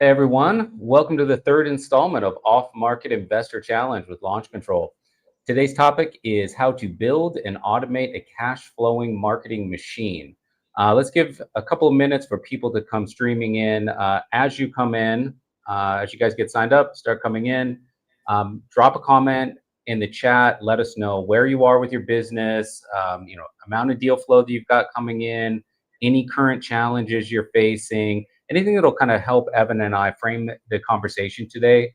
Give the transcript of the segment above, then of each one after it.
Hey everyone, welcome to the third installment of Off Market Investor Challenge with Launch Control. Today's topic is how to build and automate a cash flowing marketing machine. Let's give a couple of minutes for people to come streaming in. As you come in, as you guys get signed up, start coming in, drop a comment in the chat. Let us know where you are with your business, amount of deal flow that you've got coming in, any current challenges you're facing, anything that'll kind of help Evan and I frame the conversation today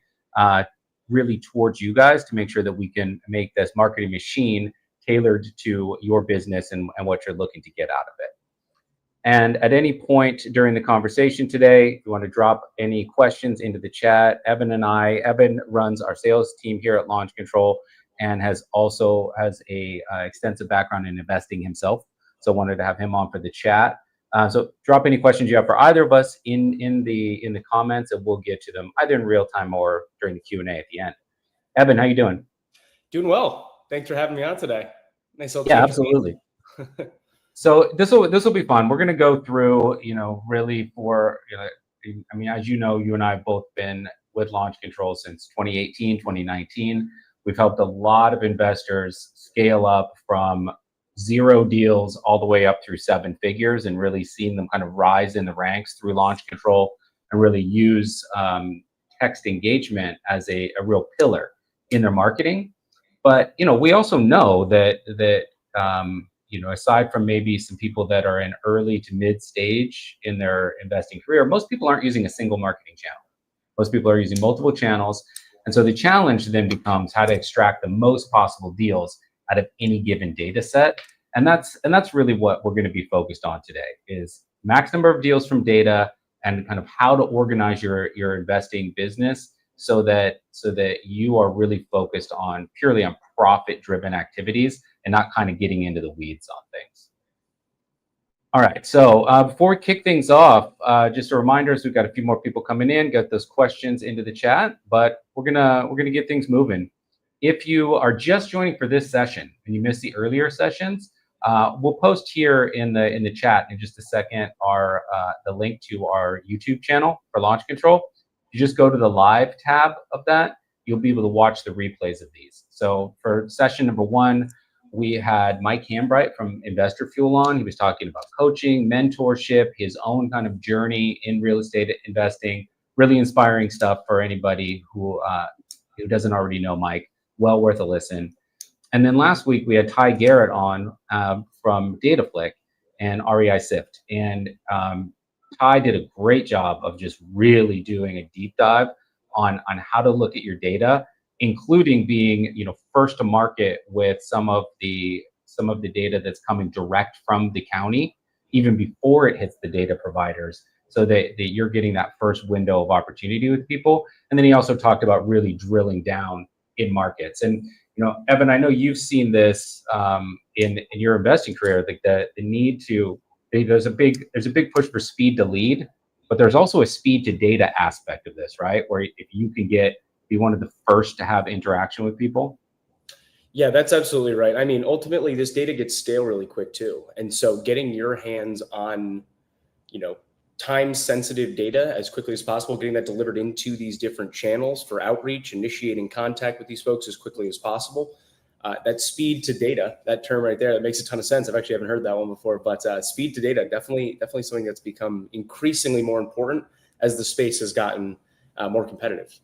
really towards you guys to make sure that we can make this marketing machine tailored to your business and what you're looking to get out of it. And at any point during the conversation today, if you want to drop any questions into the chat, Evan runs our sales team here at Launch Control and has a extensive background in investing himself. So wanted to have him on for the chat. So drop any questions you have for either of us in the comments, and we'll get to them either in real time or during the Q&A at the end. Evan, how you doing? Doing well. Thanks for having me on today. Nice little Yeah, absolutely. So this will be fun. We're going to go through, really as you know, you and I have both been with Launch Control since 2018, 2019. We've helped a lot of investors scale up from 0 deals all the way up through 7 figures, and really seen them kind of rise in the ranks through Launch Control and really use text engagement as a real pillar in their marketing. But we also know that aside from maybe some people that are in early to mid stage in their investing career, most people aren't using a single marketing channel. Most people are using multiple channels, and so the challenge then becomes how to extract the most possible deals out of any given data set. And that's really what we're going to be focused on today, is max number of deals from data and kind of how to organize your investing business so that you are really focused purely on profit driven activities and not kind of getting into the weeds on things. All right, so before we kick things off, just a reminder, we've got a few more people coming in, get those questions into the chat, but we're gonna get things moving. If you are just joining for this session and you missed the earlier sessions, we'll post here in the chat in just a second the link to our YouTube channel for Launch Control. If you just go to the live tab of that, you'll be able to watch the replays of these. So for session number 1, we had Mike Hambright from Investor Fuel on. He was talking about coaching, mentorship, his own kind of journey in real estate investing. Really inspiring stuff for anybody who doesn't already know Mike. Well worth a listen. And then last week we had Ty Garrett on from Dataflick and REI Sift. And Ty did a great job of just really doing a deep dive on how to look at your data, including being first to market with some of the data that's coming direct from the county, even before it hits the data providers, so that you're getting that first window of opportunity with people. And then he also talked about really drilling down in markets. And Evan, I know you've seen this in your investing career, like the need to. There's a big push for speed to lead, but there's also a speed to data aspect of this, right? Where if you can be one of the first to have interaction with people. Yeah, that's absolutely right. I mean, ultimately, this data gets stale really quick too, and so getting your hands on, time-sensitive data as quickly as possible, getting that delivered into these different channels for outreach, initiating contact with these folks as quickly as possible. That speed to data, that term right there, that makes a ton of sense. I've actually haven't heard that one before, but speed to data, definitely something that's become increasingly more important as the space has gotten more competitive.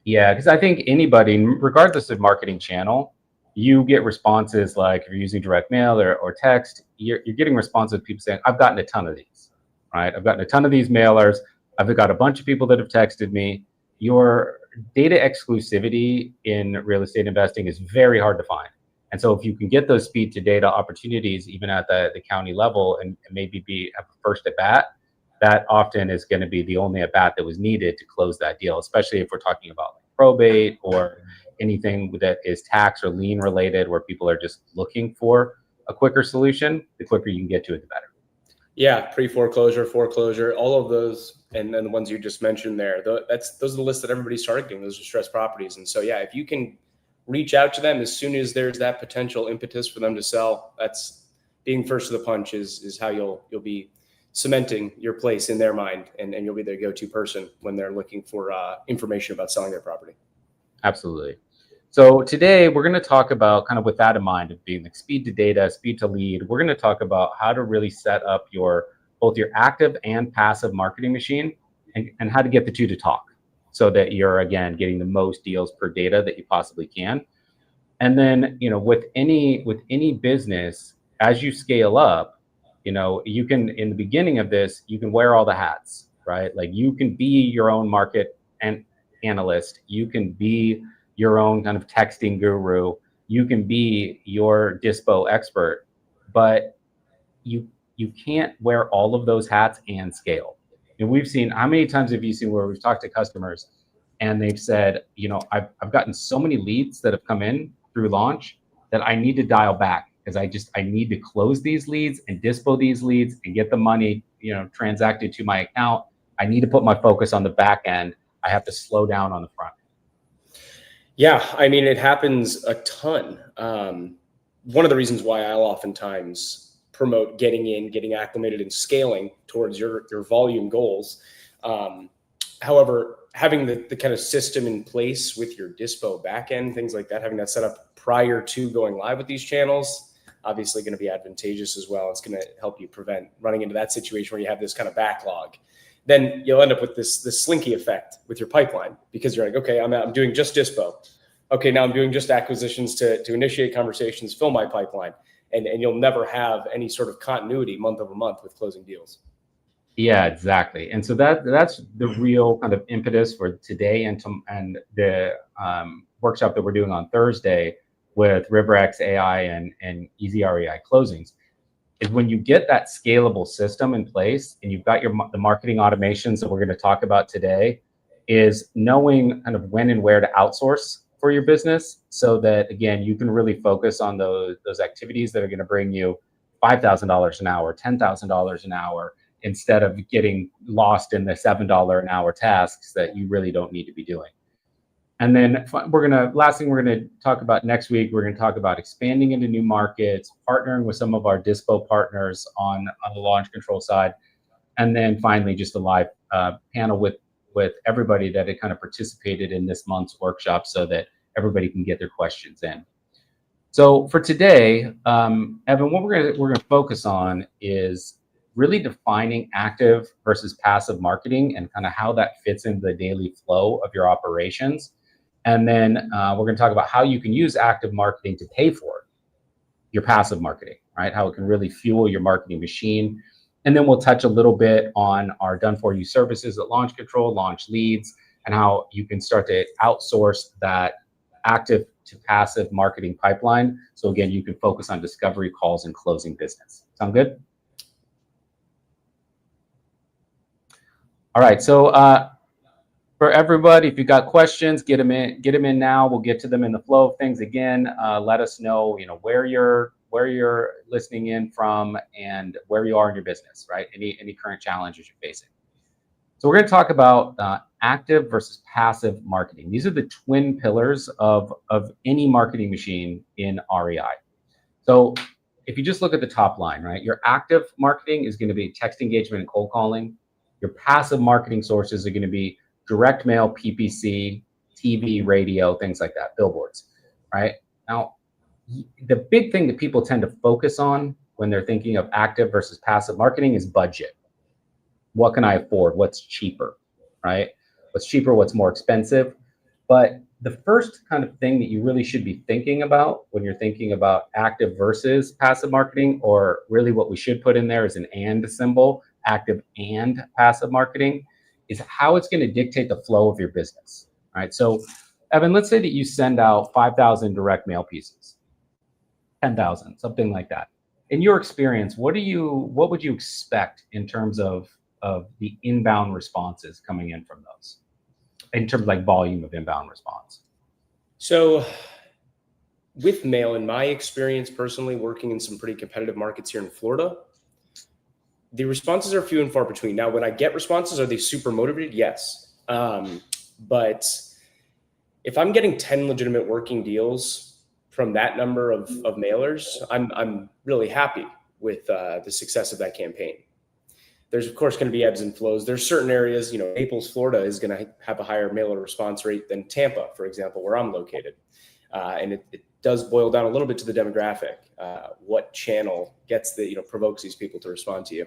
Yeah, because I think anybody, regardless of marketing channel, you get responses like if you're using direct mail or text, you're getting responses of people saying, I've gotten a ton of these. Right? I've gotten a ton of these mailers. I've got a bunch of people that have texted me. Your data exclusivity in real estate investing is very hard to find. And so if you can get those speed to data opportunities, even at the county level, and maybe be a first at bat, that often is going to be the only at bat that was needed to close that deal, especially if we're talking about probate or anything that is tax or lien related, where people are just looking for a quicker solution. The quicker you can get to it, the better. Yeah, pre-foreclosure, foreclosure, all of those, and then the ones you just mentioned there. Those are the lists that everybody's targeting, those distressed properties. And so, yeah, if you can reach out to them as soon as there's that potential impetus for them to sell, that's being first to the punch is how you'll be cementing your place in their mind, and you'll be their go-to person when they're looking for information about selling their property. Absolutely. So today we're going to talk about, kind of with that in mind, of being like speed to data, speed to lead. We're going to talk about how to really set up both your active and passive marketing machine, and how to get the two to talk so that you're, again, getting the most deals per data that you possibly can. And then, with any business, as you scale up, you can, in the beginning of this, you can wear all the hats, right? Like, you can be your own market and analyst. You can be your own kind of texting guru. You can be your dispo expert, but you can't wear all of those hats and scale. And we've seen, how many times have you seen where we've talked to customers and they've said, I've gotten so many leads that have come in through launch that I need to dial back, because I need to close these leads and dispo these leads and get the money, transacted to my account. I need to put my focus on the back end. I have to slow down on the front. Yeah, I mean, it happens a ton. One of the reasons why I'll oftentimes promote getting acclimated and scaling towards your volume goals. However, having the kind of system in place with your dispo backend, things like that, having that set up prior to going live with these channels, obviously going to be advantageous as well. It's going to help you prevent running into that situation where you have this kind of backlog. Then you'll end up with this slinky effect with your pipeline, because you're like, okay, I'm doing just dispo. Okay, now I'm doing just acquisitions to initiate conversations, fill my pipeline, and you'll never have any sort of continuity month over month with closing deals. Yeah, exactly. And so that's the real kind of impetus for today and the workshop that we're doing on Thursday with RiverX AI and Easy REI closings, is when you get that scalable system in place and you've got the marketing automations that we're going to talk about today, is knowing kind of when and where to outsource for your business, so that, again, you can really focus on those activities that are going to bring you $5,000 an hour, $10,000 an hour, instead of getting lost in the $7 an hour tasks that you really don't need to be doing. And then last thing we're gonna talk about next week, we're gonna talk about expanding into new markets, partnering with some of our dispo partners on the launch control side, and then finally just a live panel with everybody that had kind of participated in this month's workshop, so that everybody can get their questions in. So for today, Evan, what we're gonna focus on is really defining active versus passive marketing and kind of how that fits into the daily flow of your operations. And then we're going to talk about how you can use active marketing to pay for your passive marketing, right? How it can really fuel your marketing machine. And then we'll touch a little bit on our done-for-you services at Launch Control, Launch Leads, and how you can start to outsource that active to passive marketing pipeline. So again, you can focus on discovery calls and closing business. Sound good? All right, so for everybody, if you got questions, get them in now. We'll get to them in the flow of things. Again, let us know, where you're listening in from and where you are in your business, right? Any current challenges you're facing. So we're going to talk about active versus passive marketing. These are the twin pillars of any marketing machine in REI. So if you just look at the top line, right, your active marketing is going to be text engagement and cold calling. Your passive marketing sources are going to be direct mail, PPC, TV, radio, things like that, billboards, right? Now, the big thing that people tend to focus on when they're thinking of active versus passive marketing is budget. What can I afford? What's cheaper, right? What's cheaper? What's more expensive? But the first kind of thing that you really should be thinking about when you're thinking about active versus passive marketing, or really what we should put in there is an and symbol, active and passive marketing, is how it's going to dictate the flow of your business. All right. So, Evan, let's say that you send out 5,000 direct mail pieces, 10,000, something like that. In your experience, what would you expect in terms of the inbound responses coming in from those, in terms of like volume of inbound response? So, with mail, in my experience personally, working in some pretty competitive markets here in Florida, the responses are few and far between. Now, when I get responses, are they super motivated? Yes. But if I'm getting 10 legitimate working deals from that number of mailers, I'm really happy with the success of that campaign. there's of course going to be ebbs and flows. There's certain areas, Naples, Florida is going to have a higher mailer response rate than Tampa, for example, where I'm located. And it does boil down a little bit to the demographic. What channel gets provokes these people to respond to you?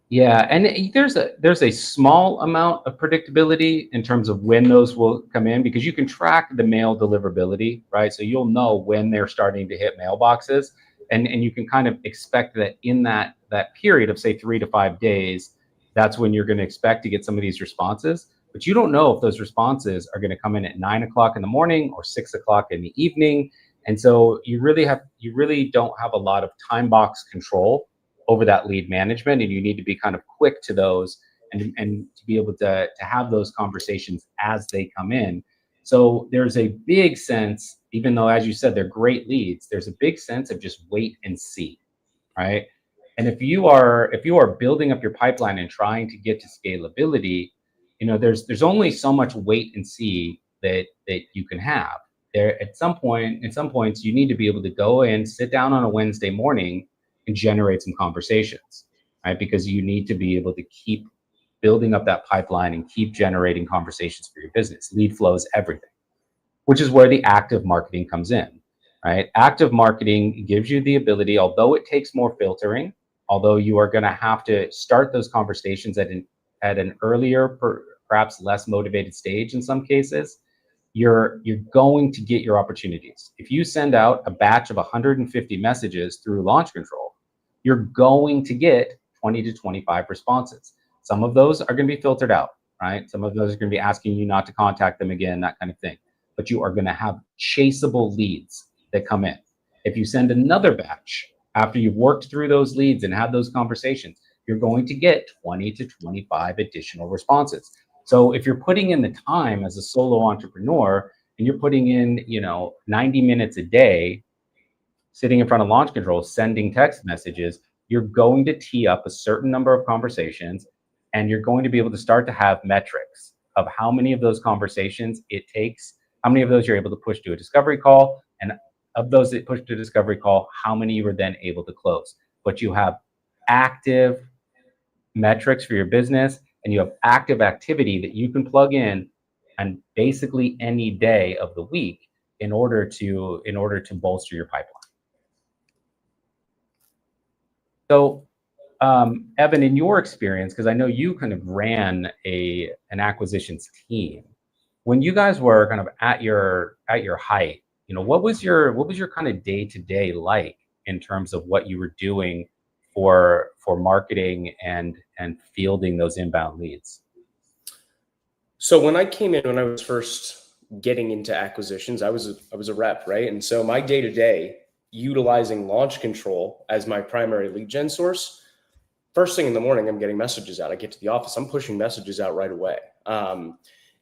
Yeah, and there's a small amount of predictability in terms of when those will come in, because you can track the mail deliverability, right? So you'll know when they're starting to hit mailboxes, and you can kind of expect that in that period of, say, 3 to 5 days, that's when you're going to expect to get some of these responses. But you don't know if those responses are going to come in at 9 o'clock in the morning or 6 o'clock in the evening. And so you really don't have a lot of time box control over that lead management, and you need to be kind of quick to those and to be able to have those conversations as they come in. So there's a big sense, even though, as you said, they're great leads, there's a big sense of just wait and see, right? And if you are building up your pipeline and trying to get to scalability, there's only so much wait and see that you can have. There at some points you need to be able to go in, sit down on a Wednesday morning and generate some conversations, right? Because you need to be able to keep building up that pipeline and keep generating conversations for your business. Lead flow is everything, which is where the active marketing comes in, right? Active marketing gives you the ability, although it takes more filtering, although you are going to have to start those conversations at an earlier, perhaps less motivated stage in some cases, you're going to get your opportunities. If you send out a batch of 150 messages through Launch Control, you're going to get 20 to 25 responses. Some of those are going to be filtered out, right? Some of those are going to be asking you not to contact them again, that kind of thing. But you are going to have chaseable leads that come in. If you send another batch after you've worked through those leads and had those conversations, you're going to get 20 to 25 additional responses. So if you're putting in the time as a solo entrepreneur and you're putting in, 90 minutes a day, sitting in front of Launch Control, sending text messages, you're going to tee up a certain number of conversations, and you're going to be able to start to have metrics of how many of those conversations it takes, how many of those you're able to push to a discovery call, and of those that push to a discovery call, how many you were then able to close. But you have active metrics for your business, and you have active activity that you can plug in on basically any day of the week in order to bolster your pipeline. So, Evan, in your experience, because I know you kind of ran an acquisitions team, when you guys were kind of at your height, what was your kind of day-to-day like in terms of what you were doing for marketing and fielding those inbound leads? So when I came in, when I was first getting into acquisitions, I was a rep, right? And so my day-to-day, utilizing Launch Control as my primary lead gen source, first thing in the morning, I'm getting messages out. I get to the office, I'm pushing messages out right away.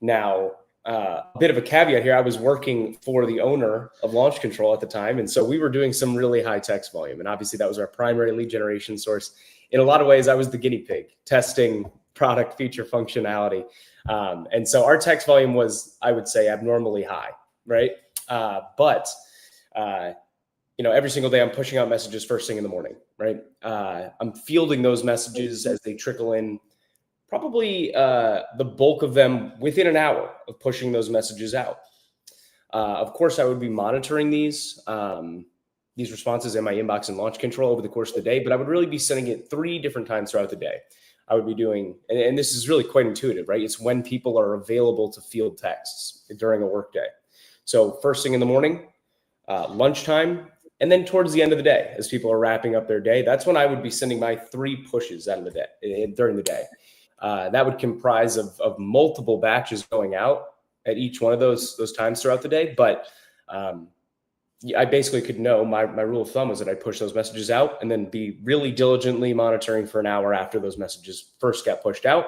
Now, a bit of a caveat here, I was working for the owner of Launch Control at the time. And so we were doing some really high text volume. And obviously that was our primary lead generation source. In a lot of ways, I was the guinea pig testing product feature functionality. And so our text volume was, I would say, abnormally high, right? But every single day I'm pushing out messages first thing in the morning, right? I'm fielding those messages as they trickle in, probably the bulk of them within an hour of pushing those messages out. Of course, I would be monitoring these responses in my inbox and Launch Control over the course of the day, but I would really be sending it 3 different times throughout the day. I would be doing, and this is really quite intuitive, right? It's when people are available to field texts during a workday. So first thing in the morning, lunchtime, and then towards the end of the day, as people are wrapping up their day, that's when I would be sending my 3 pushes out of the day during the day. That would comprise of multiple batches going out at each one of those times throughout the day. But I basically could know, my rule of thumb was that I'd push those messages out and then be really diligently monitoring for an hour after those messages first got pushed out,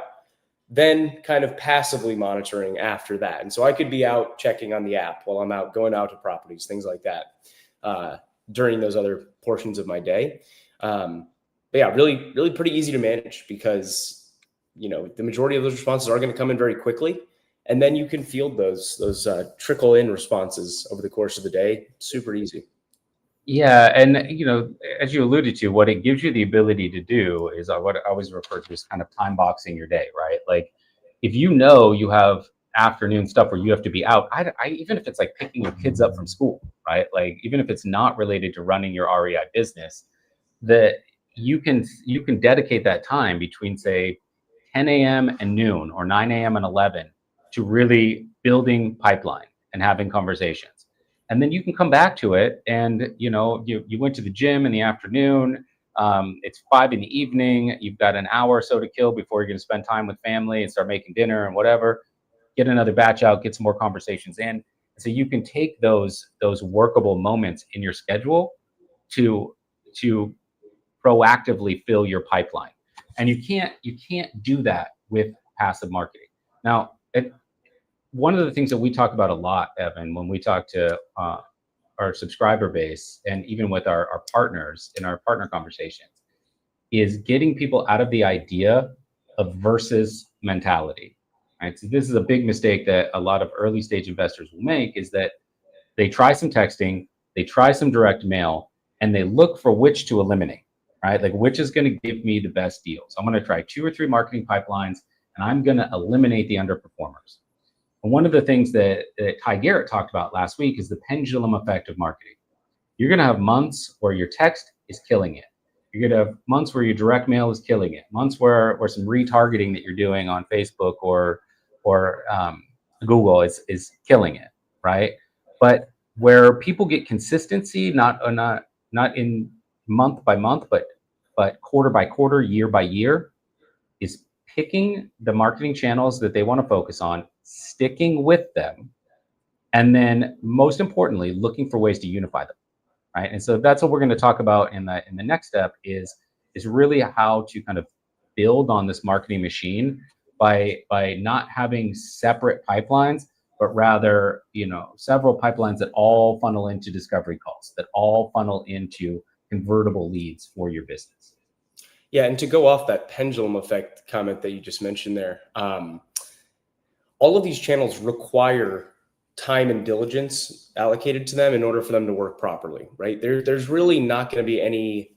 then kind of passively monitoring after that. And so I could be out checking on the app while I'm out going out to properties, things like that, during those other portions of my day. But yeah, really, really pretty easy to manage because, the majority of those responses are going to come in very quickly. And then you can field those trickle in responses over the course of the day. Super easy. Yeah, and as you alluded to, what it gives you the ability to do is what I always refer to as kind of time boxing your day, right? Like, if you know you have afternoon stuff where you have to be out, even if it's like picking your kids up from school, right? Like, even if it's not related to running your REI business, that you can dedicate that time between, say, 10 a.m. and noon, or 9 a.m. and 11, to really building pipeline and having conversations. And then you can come back to it, and you went to the gym in the afternoon. It's 5 in the evening. You've got an hour or so to kill before you're going to spend time with family and start making dinner and whatever. Get another batch out, get some more conversations in. So you can take those workable moments in your schedule to to proactively fill your pipeline. And you can't do that with passive marketing. Now, one of the things that we talk about a lot, Evan, when we talk to our subscriber base, and even with our partners in our partner conversations, is getting people out of the idea of versus mentality. Right? So this is a big mistake that a lot of early stage investors will make, is that they try some texting, they try some direct mail, and they look for which to eliminate, right? Like, which is going to give me the best deals. I'm going to try 2 or 3 marketing pipelines, and I'm going to eliminate the underperformers. And one of the things that Ty Garrett talked about last week is the pendulum effect of marketing. You're going to have months where your text is killing it. You're going to have months where your direct mail is killing it. Months where some retargeting that you're doing on Facebook or Google is killing it, right? But where people get consistency, not in month by month, but quarter by quarter, year by year, is picking the marketing channels that they want to focus on, sticking with them, and then most importantly, looking for ways to unify them, right? And so that's what we're going to talk about in the next step, is really how to kind of build on this marketing machine by not having separate pipelines, but rather several pipelines that all funnel into discovery calls, that all funnel into convertible leads for your business. Yeah, and to go off that pendulum effect comment that you just mentioned there, all of these channels require time and diligence allocated to them in order for them to work properly, right? There's really not going to be any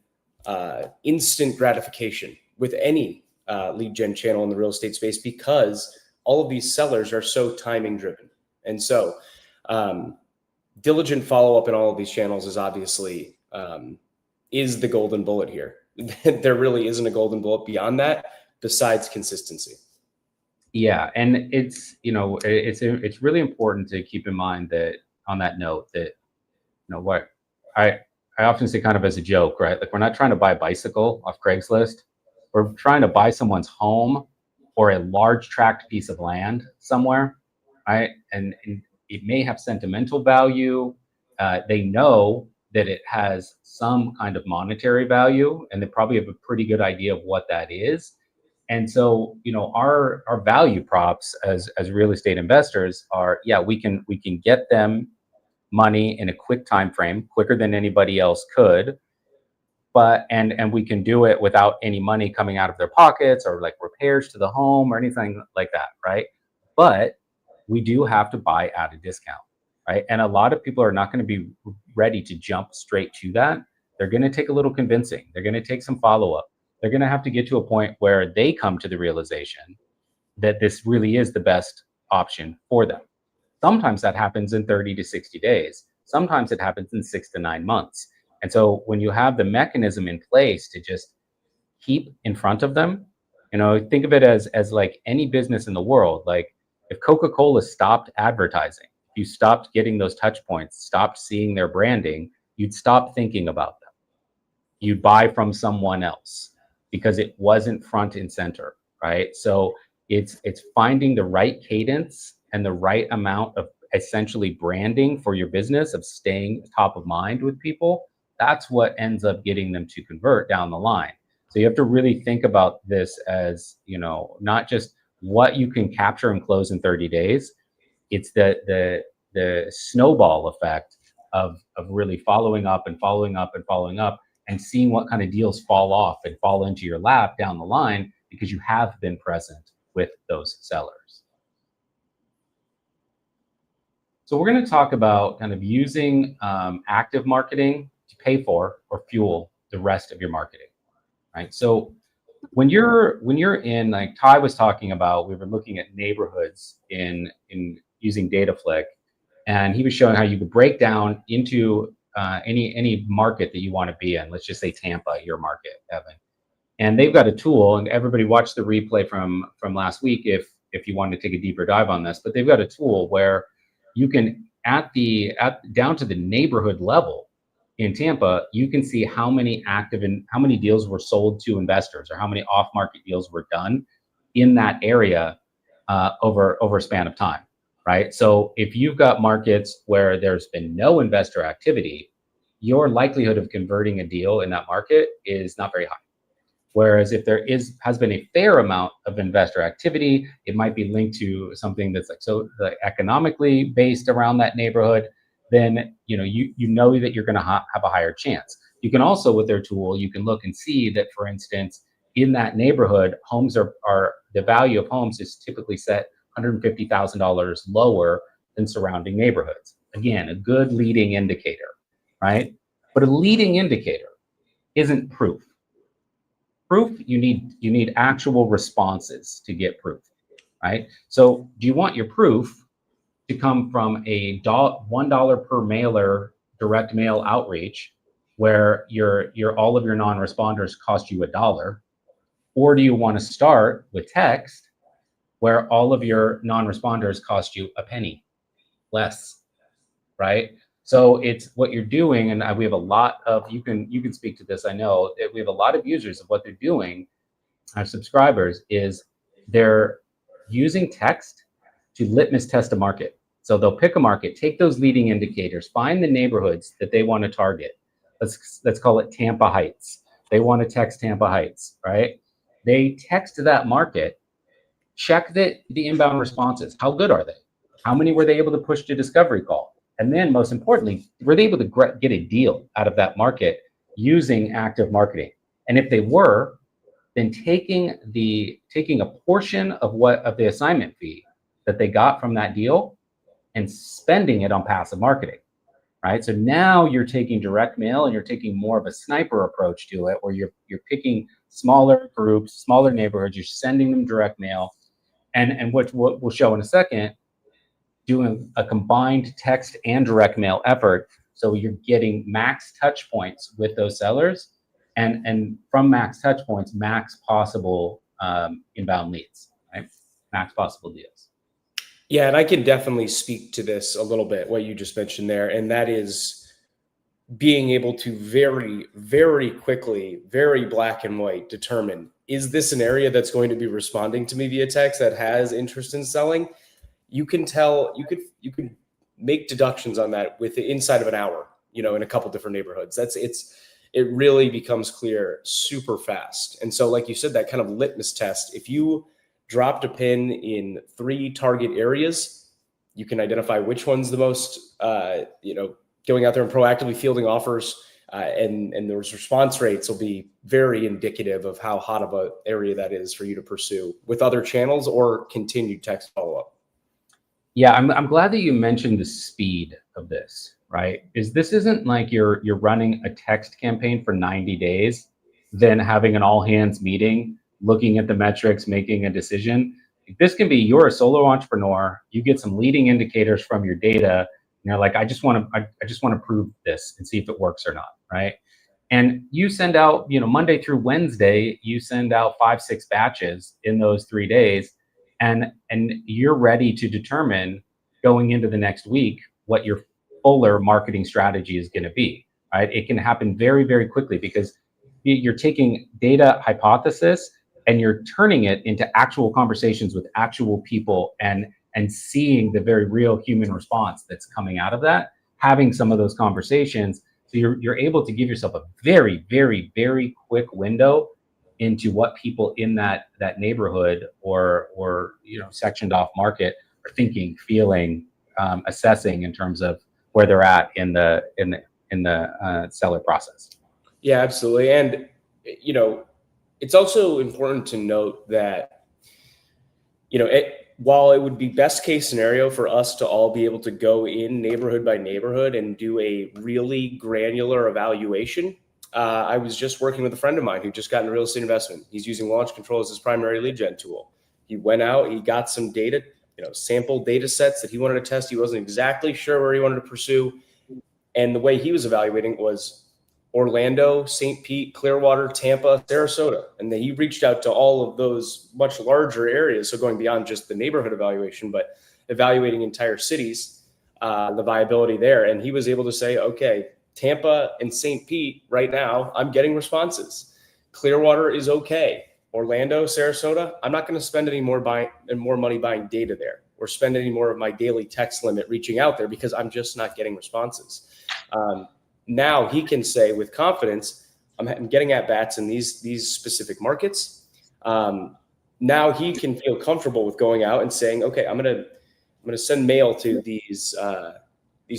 instant gratification with any lead gen channel in the real estate space, because all of these sellers are so timing driven. And so diligent follow-up in all of these channels is obviously is the golden bullet here. There really isn't a golden bullet beyond that besides consistency. Yeah, and it's really important to keep in mind that, on that note, that what I I often say, kind of as a joke, right? Like, we're not trying to buy a bicycle off Craigslist. We're trying to buy someone's home or a large tract piece of land somewhere, right? And it may have sentimental value. They know that it has some kind of monetary value, and they probably have a pretty good idea of what that is. And so, our value props as real estate investors are, yeah, we can get them money in a quick time frame, quicker than anybody else could, but and we can do it without any money coming out of their pockets, or like repairs to the home or anything like that, right? But we do have to buy at a discount, right? And a lot of people are not going to be ready to jump straight to that. They're going to take a little convincing. They're going to take some follow up. They're going to have to get to a point where they come to the realization that this really is the best option for them. Sometimes that happens in 30 to 60 days. Sometimes it happens in 6 to 9 months. And so when you have the mechanism in place to just keep in front of them, think of it as like any business in the world. Like, if Coca-Cola stopped advertising, if you stopped getting those touch points, stopped seeing their branding, you'd stop thinking about them. You'd buy from someone else because it wasn't front and center, right? So it's finding the right cadence and the right amount of essentially branding for your business, of staying top of mind with people. That's what ends up getting them to convert down the line. So you have to really think about this as, not just what you can capture and close in 30 days. It's the snowball effect of really following up and following up and following up, and seeing what kind of deals fall off and fall into your lap down the line, because you have been present with those sellers. So we're going to talk about kind of using active marketing to pay for or fuel the rest of your marketing, right? So when you're in, like Ty was talking about, we were looking at neighborhoods in using Dataflick, and he was showing how you could break down into any market that you want to be in. Let's just say Tampa, your market, Evan. And they've got a tool, and everybody watched the replay from last week if you want to take a deeper dive on this. But they've got a tool where you can down to the neighborhood level in Tampa, you can see how many how many deals were sold to investors, or how many off-market deals were done in that area over a span of time, right? So if you've got markets where there's been no investor activity, your likelihood of converting a deal in that market is not very high. Whereas if there has been a fair amount of investor activity, it might be linked to something that's like economically based around that neighborhood, then you know that you're going to have a higher chance. You can also, with their tool, you can look and see that, for instance, in that neighborhood, homes are the value of homes is typically set $150,000 lower than surrounding neighborhoods. Again, a good leading indicator, right? But a leading indicator isn't proof. Proof, you need actual responses to get proof, right? So do you want your proof to come from a $1 per mailer direct mail outreach where all of your non-responders cost you $1? Or do you want to start with text where all of your non-responders cost you a penny less, right? So it's what you're doing, and we have a lot of, you can speak to this, I know, that we have a lot of users of what they're doing, our subscribers, is they're using text to litmus test a market. So they'll pick a market, take those leading indicators, find the neighborhoods that they want to target. Let's call it Tampa Heights. They want to text Tampa Heights, right? They text that market, check the inbound responses. How good are they? How many were they able to push to discovery call? And then most importantly, were they able to get a deal out of that market using active marketing? And if they were, then taking a portion of the assignment fee that they got from that deal and spending it on passive marketing, right? So now you're taking direct mail and you're taking more of a sniper approach to it, where you're picking smaller groups, smaller neighborhoods, you're sending them direct mail. And what we'll show in a second, doing a combined text and direct mail effort. So you're getting max touch points with those sellers, and from max touch points, max possible inbound leads, right? Max possible deals. Yeah, and I can definitely speak to this a little bit, what you just mentioned there, and that is being able to very, very quickly, very black and white, determine, is this an area that's going to be responding to me via text that has interest in selling? You can tell, you could make deductions on that with the inside of an hour, in a couple different neighborhoods. It really becomes clear super fast. And so, like you said, that kind of litmus test, if you dropped a pin in 3 target areas, you can identify which one's the most, going out there and proactively fielding offers, and those response rates will be very indicative of how hot of an area that is for you to pursue with other channels or continued text follow-up. Yeah, I'm glad that you mentioned the speed of this, right? This isn't like you're running a text campaign for 90 days, then having an all hands meeting, looking at the metrics, making a decision. This can be, you're a solo entrepreneur, you get some leading indicators from your data, and you're like, I just want to prove this and see if it works or not, right? And you send out, Monday through Wednesday, you send out 5-6 batches in those 3 days. And you're ready to determine going into the next week what your fuller marketing strategy is going to be, right? It can happen very, very quickly because you're taking data hypothesis and you're turning it into actual conversations with actual people and seeing the very real human response that's coming out of that, having some of those conversations. So you're able to give yourself a very, very, very quick window into what people in that neighborhood or sectioned off market are thinking, feeling, assessing in terms of where they're at in the seller process. Yeah, absolutely. And it's also important to note that while it would be best case scenario for us to all be able to go in neighborhood by neighborhood and do a really granular evaluation, I was just working with a friend of mine who just got into real estate investment. He's using Launch Control as his primary lead gen tool. He went out, he got some data, sample data sets that he wanted to test. He wasn't exactly sure where he wanted to pursue. And the way he was evaluating was Orlando, St. Pete, Clearwater, Tampa, Sarasota. And then he reached out to all of those much larger areas. So going beyond just the neighborhood evaluation, but evaluating entire cities, the viability there. And he was able to say, okay, Tampa and St. Pete right now, I'm getting responses. Clearwater is okay. Orlando, Sarasota, I'm not going to spend any more money buying data there or spend any more of my daily text limit reaching out there because I'm just not getting responses. Now he can say with confidence, I'm getting at bats in these specific markets. Now he can feel comfortable with going out and saying, okay, I'm gonna send mail to these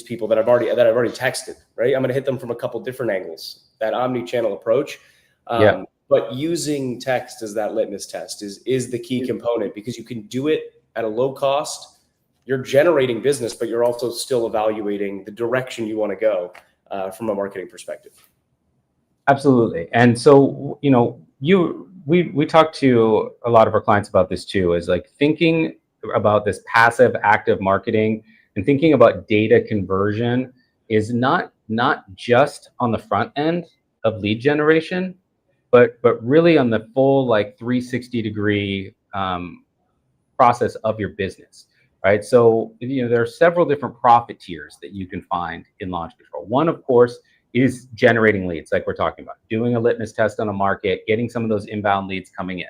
people that I've already texted, right? I'm gonna hit them from a couple different angles. That omni-channel approach. But using text as that litmus test is the key component because you can do it at a low cost. You're generating business, but you're also still evaluating the direction you want to go from a marketing perspective. Absolutely. And so, we talk to a lot of our clients about this too, is like thinking about this passive active marketing and thinking about data conversion is not just on the front end of lead generation, but really on the full 360-degree process of your business, right? So there are several different profit tiers that you can find in Launch Control. One, of course, is generating leads, like we're talking about, doing a litmus test on a market, getting some of those inbound leads coming in.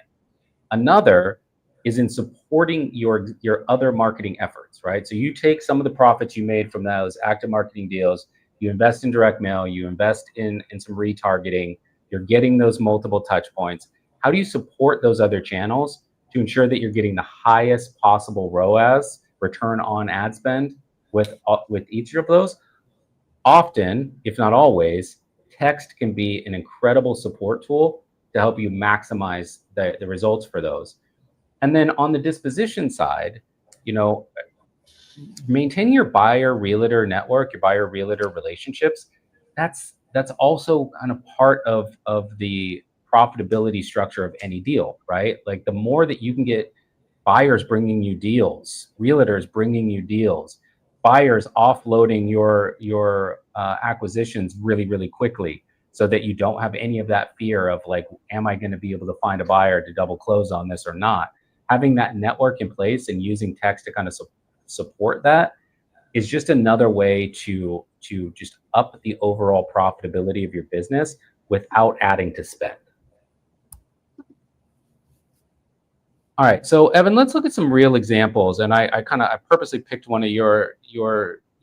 Another is in supporting your other marketing efforts, right? So you take some of the profits you made from those active marketing deals, you invest in direct mail, you invest in some retargeting, you're getting those multiple touch points. How do you support those other channels to ensure that you're getting the highest possible ROAS, return on ad spend, with each of those? Often, if not always, text can be an incredible support tool to help you maximize the results for those. And then on the disposition side, maintaining your buyer realtor network, your buyer realtor relationships, that's also kind of part of the profitability structure of any deal, right? Like the more that you can get buyers bringing you deals, realtors bringing you deals, buyers offloading your acquisitions really, really quickly so that you don't have any of that fear of am I going to be able to find a buyer to double close on this or not? Having that network in place and using text to kind of support that is just another way to just up the overall profitability of your business without adding to spend. All right, so Evan, let's look at some real examples. And I purposely picked one of your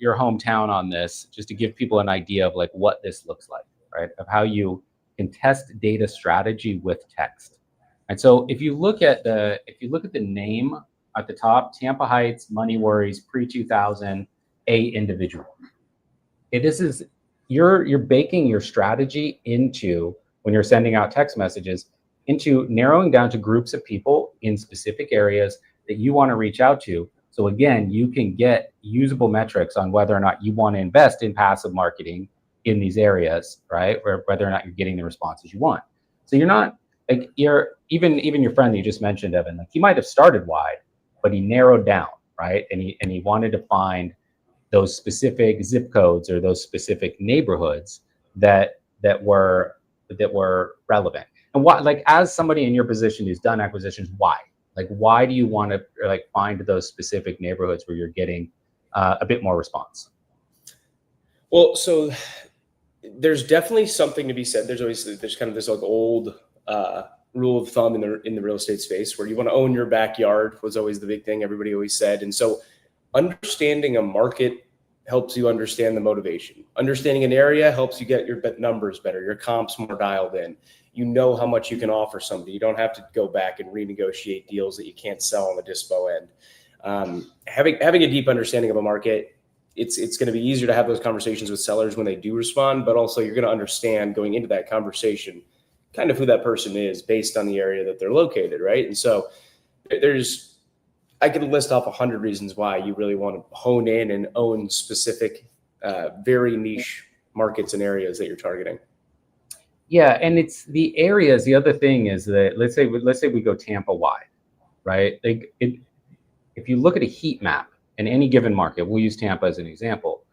hometown on this just to give people an idea of what this looks like, right? Of how you can test data strategy with text. And so if you look at the name at the top, Tampa Heights, Money Worries, pre-2000, a individual. You're baking your strategy into, when you're sending out text messages, into narrowing down to groups of people in specific areas that you want to reach out to. So again, you can get usable metrics on whether or not you want to invest in passive marketing in these areas, right? Or whether or not you're getting the responses you want. So you're not even your friend that you just mentioned, Evan, he might have started wide, but he narrowed down, right? And he wanted to find those specific zip codes or those specific neighborhoods that were relevant. And why, as somebody in your position who's done acquisitions, why do you want to find those specific neighborhoods where you're getting a bit more response? Well, so there's definitely something to be said. There's kind of this old rule of thumb in the real estate space where you want to own your backyard was always the big thing everybody always said. And so understanding a market helps you understand the motivation. Understanding an area helps you get your numbers better, your comps more dialed in. You know how much you can offer somebody. You don't have to go back and renegotiate deals that you can't sell on the dispo end. Having a deep understanding of a market, it's going to be easier to have those conversations with sellers when they do respond, but also you're going to understand going into that conversation kind of who that person is based on the area that they're located, right? And so there's I could list off 100 reasons why you really want to hone in and own specific, very niche markets and areas that you're targeting. Yeah, and it's the areas. The other thing is that let's say we go Tampa wide, right? If you look at a heat map in any given market, we'll use Tampa as an example.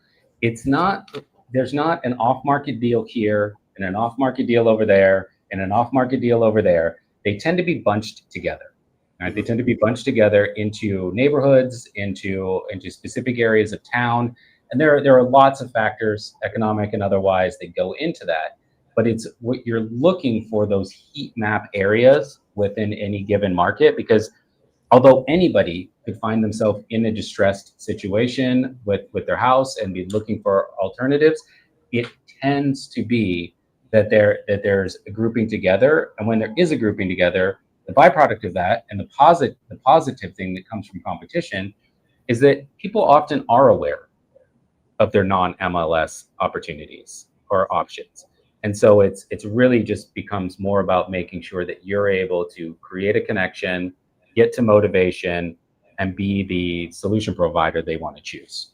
It's not there's not an off-market deal here and an off-market deal over there and an off-market deal over there. They tend to be bunched together. Right? They tend to be bunched together into neighborhoods, into specific areas of town, and there are lots of factors, economic and otherwise, that go into that. But it's what you're looking for, those heat map areas within any given market, because although anybody could find themselves in a distressed situation with their house and be looking for alternatives, it tends to be that there's a grouping together, and when there is a grouping together, the byproduct of that and the positive thing that comes from competition is that people often are aware of their non-MLS opportunities or options. And so it's really just becomes more about making sure that you're able to create a connection, get to motivation, and be the solution provider they want to choose.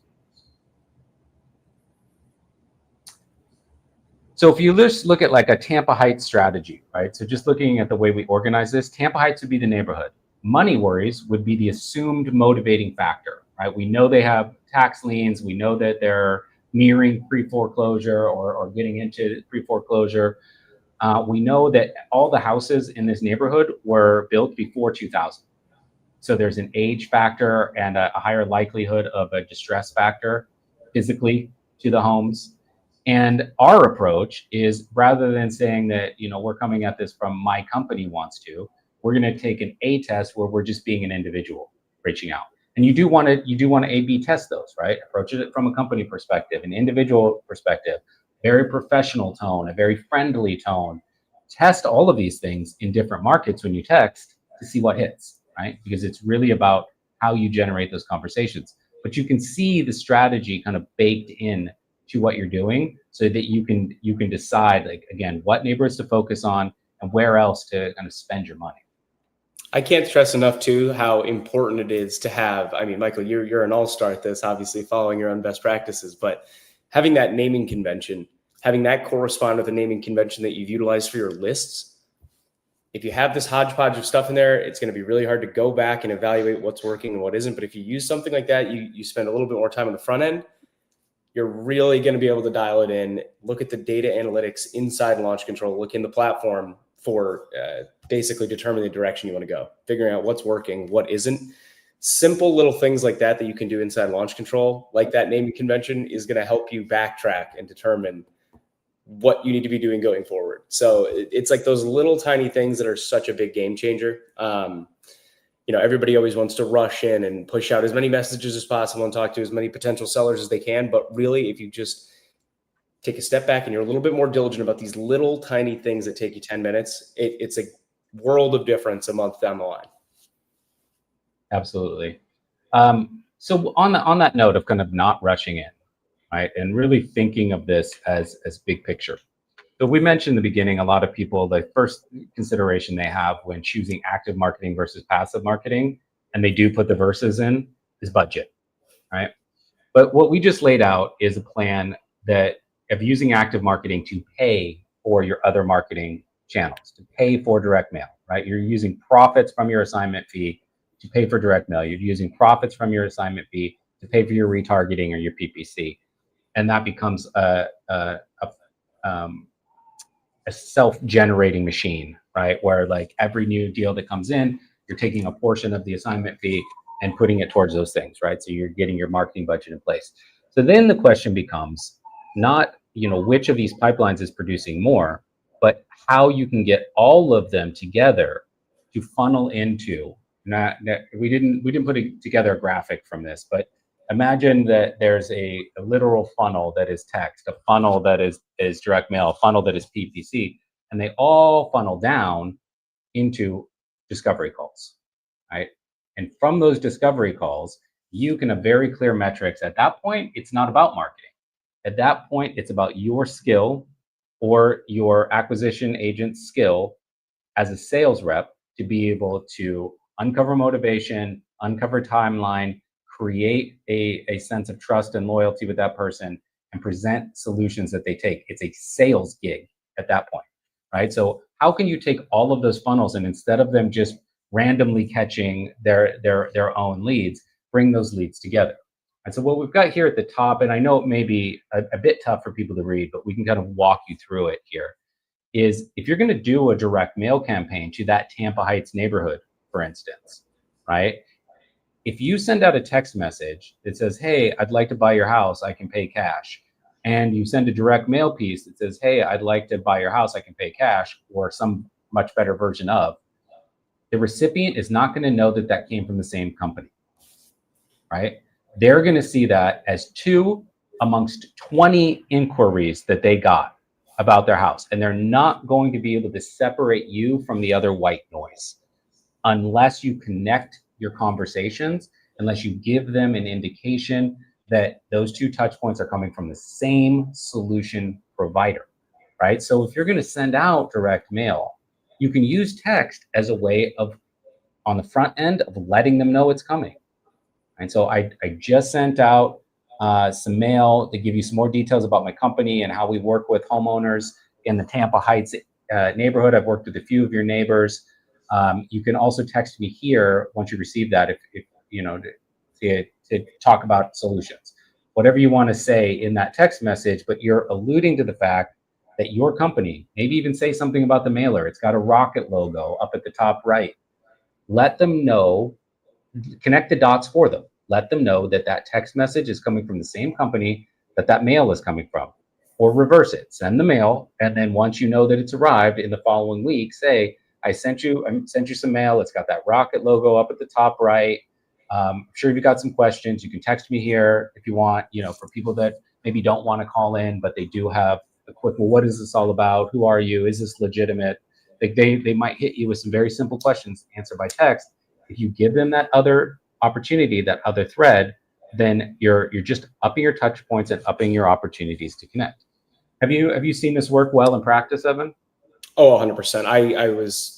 So if you just look at like a Tampa Heights strategy, right? So just looking at the way we organize this, Tampa Heights would be the neighborhood. Money worries would be the assumed motivating factor, right? We know they have tax liens. We know that they're nearing pre-foreclosure or getting into pre-foreclosure. We know that all the houses in this neighborhood were built before 2000. So there's an age factor and a higher likelihood of a distress factor physically to the homes. And our approach is, rather than saying that, we're coming at this from my company wants to, we're going to take an A test where we're just being an individual reaching out. And you do want to A/B test those, right? Approach it from a company perspective, an individual perspective, very professional tone, a very friendly tone. Test all of these things in different markets when you text to see what hits, right? Because it's really about how you generate those conversations. But you can see the strategy kind of baked in to what you're doing, so that you can decide, like, again, what neighborhoods to focus on and where else to kind of spend your money. I can't stress enough too how important it is to have. I mean, Michael, you're an all-star at this, obviously following your own best practices, but having that naming convention, having that correspond with a naming convention that you've utilized for your lists. If you have this hodgepodge of stuff in there, it's going to be really hard to go back and evaluate what's working and what isn't. But if you use something like that, you spend a little bit more time on the front end, you're really going to be able to dial it in, look at the data analytics inside Launch Control, look in the platform for basically determining the direction you want to go, figuring out what's working, what isn't. Simple little things like that you can do inside Launch Control, like that naming convention, is going to help you backtrack and determine what you need to be doing going forward. So it's like those little tiny things that are such a big game changer. Everybody always wants to rush in and push out as many messages as possible and talk to as many potential sellers as they can. But really, if you just take a step back and you're a little bit more diligent about these little tiny things that take you 10 minutes, it's a world of difference a month down the line. Absolutely. So on that note of kind of not rushing in, right, and really thinking of this as big picture. So we mentioned in the beginning, a lot of people, the first consideration they have when choosing active marketing versus passive marketing, and they do put the verses in, is budget, right? But what we just laid out is a plan that of using active marketing to pay for your other marketing channels, to pay for direct mail, right? You're using profits from your assignment fee to pay for direct mail. You're using profits from your assignment fee to pay for your retargeting or your PPC. And that becomes a self-generating machine, right? Where like every new deal that comes in, you're taking a portion of the assignment fee and putting it towards those things, right? So you're getting your marketing budget in place. So then the question becomes not, which of these pipelines is producing more, but how you can get all of them together to funnel into, we didn't put together a graphic from this, but imagine that there's a literal funnel that is text, a funnel that is direct mail, a funnel that is PPC, and they all funnel down into discovery calls, right? And from those discovery calls, you can have very clear metrics. At that point, it's not about marketing. At that point, it's about your skill or your acquisition agent's skill as a sales rep to be able to uncover motivation, uncover timeline, create a sense of trust and loyalty with that person, and present solutions that they take. It's a sales gig at that point, right? So how can you take all of those funnels and instead of them just randomly catching their own leads, bring those leads together? And so what we've got here at the top, and I know it may be a bit tough for people to read, but we can kind of walk you through it here, is if you're going to do a direct mail campaign to that Tampa Heights neighborhood, for instance, right? If you send out a text message that says, hey, I'd like to buy your house, I can pay cash, and you send a direct mail piece that says, hey, I'd like to buy your house, I can pay cash, or some much better version of, the recipient is not going to know that that came from the same company, right? They're going to see that as 2 amongst 20 inquiries that they got about their house. And they're not going to be able to separate you from the other white noise unless you connect your conversations, unless you give them an indication that those 2 touch points are coming from the same solution provider, right? So if you're going to send out direct mail, you can use text as a way of, on the front end, of letting them know it's coming. And so I just sent out some mail to give you some more details about my company and how we work with homeowners in the Tampa Heights neighborhood. I've worked with a few of your neighbors. You can also text me here once you receive that, if you know, to talk about solutions, whatever you want to say in that text message, but you're alluding to the fact that your company, maybe even say something about the mailer. It's got a rocket logo up at the top right. Let them know, connect the dots for them. Let them know that that text message is coming from the same company that that mail is coming from, or reverse it. Send the mail, and then once you know that it's arrived in the following week, say, I sent you some mail. It's got that rocket logo up at the top right. I'm sure you've got some questions. You can text me here if you want, you know, for people that maybe don't want to call in, but they do have a quick, well, what is this all about? Who are you? Is this legitimate? Like they might hit you with some very simple questions, answer by text. If you give them that other opportunity, that other thread, then you're just upping your touch points and upping your opportunities to connect. Have you seen this work well in practice, Evan? Oh, 100%. I was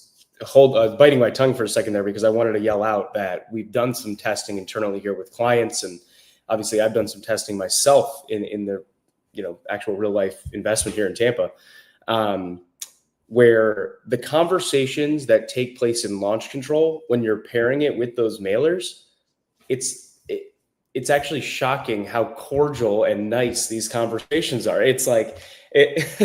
biting my tongue for a second there because I wanted to yell out that we've done some testing internally here with clients, and obviously I've done some testing myself in the actual real life investment here in Tampa, where the conversations that take place in launch control, when you're pairing it with those mailers, it's actually shocking how cordial and nice these conversations are. It's like,